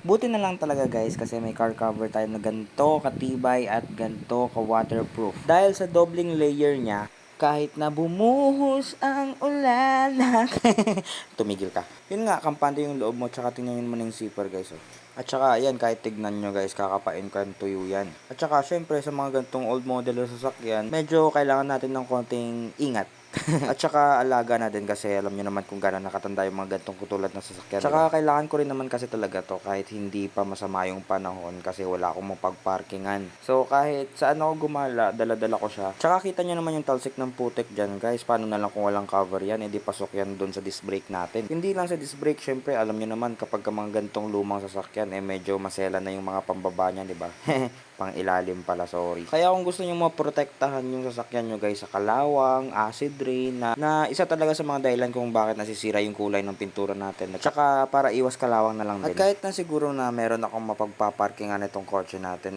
Buti na lang talaga guys kasi may car cover tayo na ganito katibay at ganito ka-waterproof. Dahil sa dobling layer niya, kahit na bumuhos ang ulan. Tumigil ka. Yun nga, kampante yung loob mo tsaka tingnan mo na yung zipper guys. Oh. At saka ayan, kahit tignan nyo guys, kakapain ko yung tuyo yan. At saka syempre sa mga gantong old model na sasakyan, medyo kailangan natin ng konting ingat. At saka alaga na din kasi alam niyo naman kung gaano nakatanda yung mga gantong katulad ng sasakyan. Tsaka kailangan ko rin naman kasi talaga to kahit hindi pa masama yung panahon kasi wala akong mapagparkingan. So kahit saan ako gumala, dala-dala ko siya. Tsaka kita niyo naman yung talsik ng putik dyan guys. Paano na lang kung walang cover yan, edi pasok yan doon sa disc brake natin. Hindi lang sa disc brake, syempre alam niyo naman kapag mga gantong lumang sasakyan medyo masela na yung mga pambaba niya, di ba? Pang ilalim pala, sorry. Kaya kung gusto niyo maprotektahan yung sasakyan nyo guys sa kalawang, acid rain, na isa talaga sa mga dahilan kung bakit nasisira yung kulay ng pintura natin. At saka para iwas kalawang na lang din. At kahit na siguro na meron akong mapagpaparkingan itong kotse natin,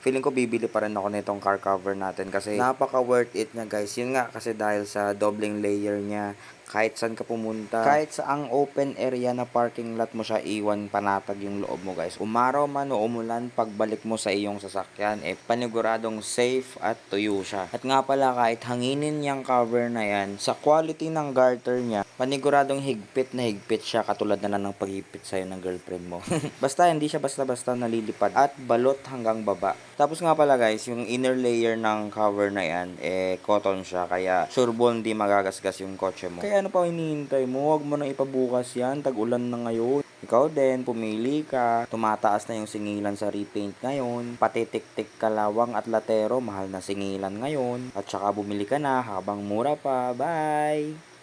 feeling ko bibili pa rin ako nitong car cover natin kasi napaka worth it niya guys. Yun nga kasi dahil sa doubling layer niya, kahit saan ka pumunta, kahit sa ang open area na parking lot mo siya iwan panatag yung loob mo guys. Umaraw man o umulan, pagbalik mo sa iyong sasakyan, paniguradong safe at tuyo siya. At nga pala kahit hanginin niyang cover na yan, sa quality ng garter niya, paniguradong higpit siya katulad na lang ng paghigpit sa'yo ng girlfriend mo. Basta hindi siya basta-basta nalilipad at balot hanggang baba. Tapos nga pala guys, yung inner layer ng cover na yan, cotton siya kaya sureball hindi magagasgas yung kotse mo. Kaya ano pa hinihintay mo? Huwag mo na ipabukas yan, tag-ulan na ngayon. Ikaw din, pumili ka. Tumataas na yung singilan sa repaint ngayon. Pati tik-tik kalawang at latero, mahal na singilan ngayon. At saka bumili ka na habang mura pa. Bye!